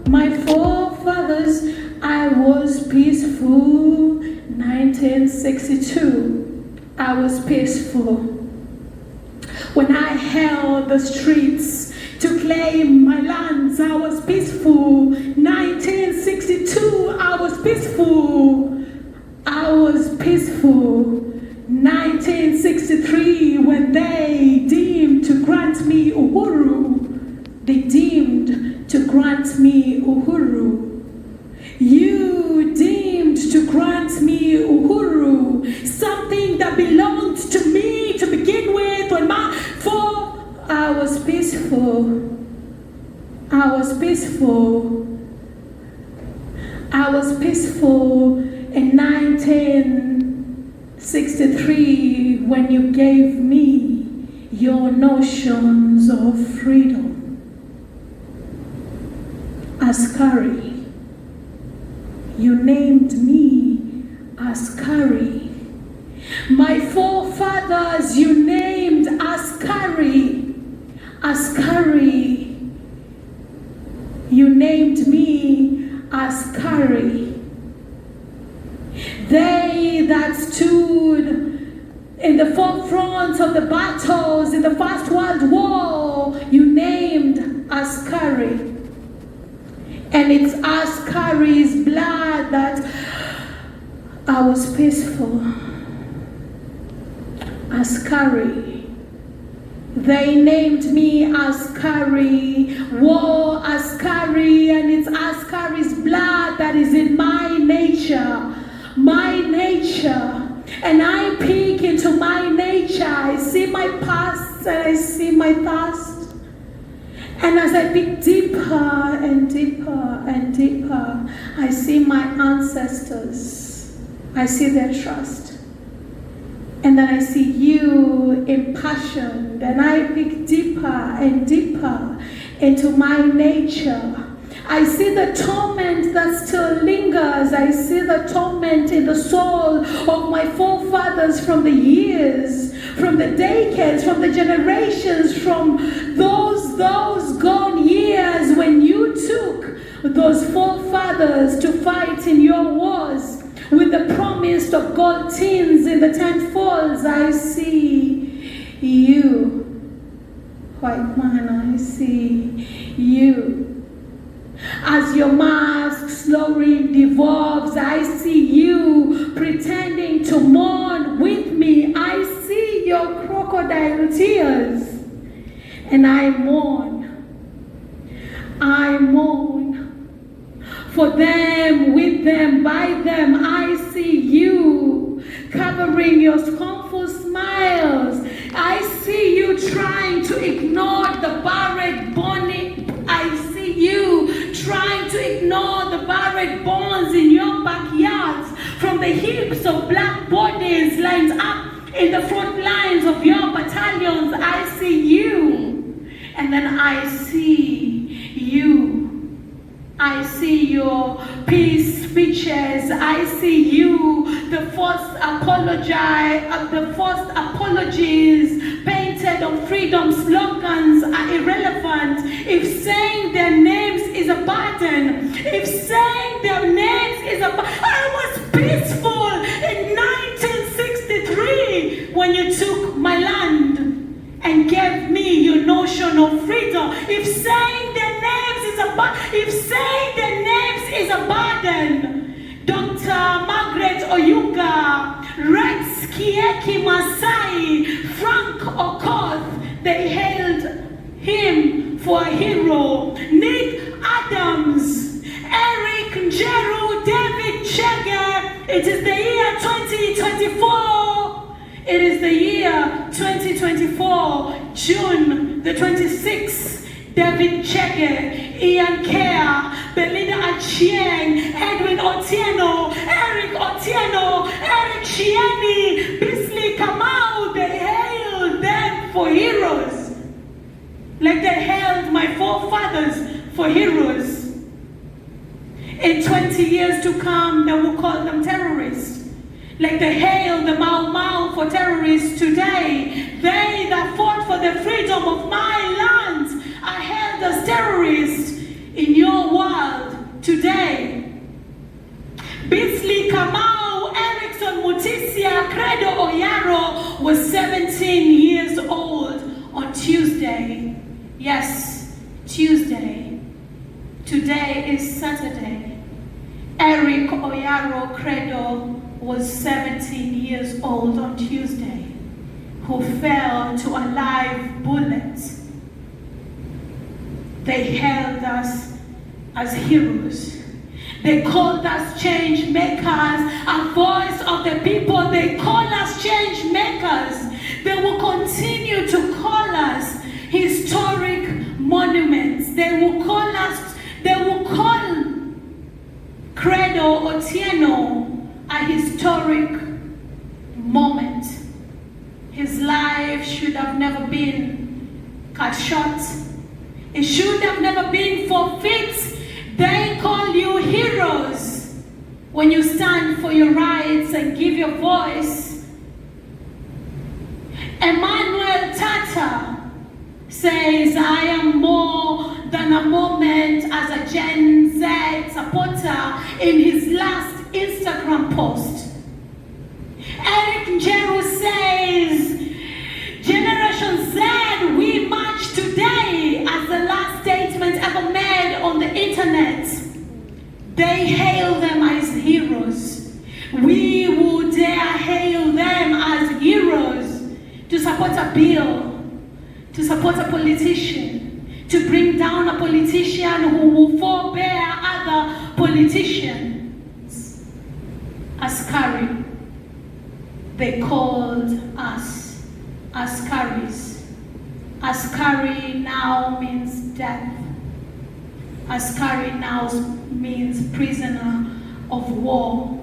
My forefathers, I was peaceful. 1962, I was peaceful. When I held the streets to claim my lands, I was peaceful. 1962, I was peaceful. I was peaceful. 1963, when they deemed to grant me uhuru, they deemed to grant me uhuru. You deemed to grant me uhuru, something that belonged to me to begin with. I was peaceful. I was peaceful. I was peaceful in 1963 when you gave me your notions of freedom. Askari. You named me Askari. My forefathers, you named Askari. Askari. You named me Askari. They that stood in the forefront of the battles in the First World War, you named Askari. And it's Askari's blood that I was peaceful. Askari. They named me Askari, war Askari, and it's Askari's blood that is in my nature. My nature. And I peek into my nature. I see my past and I see my past. And as I peek deeper and deeper and deeper, I see my ancestors. I see their trust. And then I see you impassioned, and I peek deeper and deeper into my nature. I see the torment that still lingers. I see the torment in the soul of my forefathers from the years, from the decades, from the generations, from those gone years when you took those forefathers to fight in your wars with the promise of gold tins in the tenfolds. I see you, white man, I see you. As your mask slowly devolves, I see you pretending to mourn with me. I see your crocodile tears, and I mourn. I mourn. For them, with them, by them, I see you covering your scornful smiles. I see you trying to ignore the barred bonnet. I see you trying to ignore the barred bones in your backyards from the heaps of black bodies lined up in the front lines of your battalions. I see you. And then I see you. I see your peace speeches. I see you, the forced apologies painted on freedom slogans are irrelevant. If saying their names is a burden, if saying their names is a burden, I was peaceful in 1963 when you took my land and gave me your notion of freedom. If saying their names is a burden, Dr. Margaret Oyuga, Rex Kieki Masai, Frank Okoth, they hailed him for a hero. Nick Adams, Eric Njeru, David Chege. It is the year 2024. It is the year 2024, June the 26th. David Chege, Ian Kea, Belinda Achieng, Edwin Otieno, Eric Otieno, Eric Chieni, Bisley Kamau, they hailed them for heroes. Like they hailed my forefathers for heroes. In 20 years to come, they will call them terrorists. Like they hail the Mau Mau for terrorists today. They that fought for the freedom of my land are hailed as terrorists in your world. Yes, Tuesday. Today is Saturday. Eric Oyaro Credo was 17 years old on Tuesday, who fell to a live bullet. They held us as heroes. They called us change makers, a voice of the people. They call us change makers. They will continue to call us historic monuments. They will call Credo Otieno a historic moment. His life should have never been cut short. It should have never been forfeit. They call you heroes when you stand for your rights and give your voice. Emmanuel Tata says, I am more than a moment as a Gen Z supporter in his last Instagram post. Eric Njeru says, Generation Z, we march today as the last statement ever made on the internet. They hail them as heroes. We will dare hail them as heroes to support a bill, to support a politician, to bring down a politician who will forbear other politicians. Askari, they called us Askaris. Askari now means death. Askari now means prisoner of war.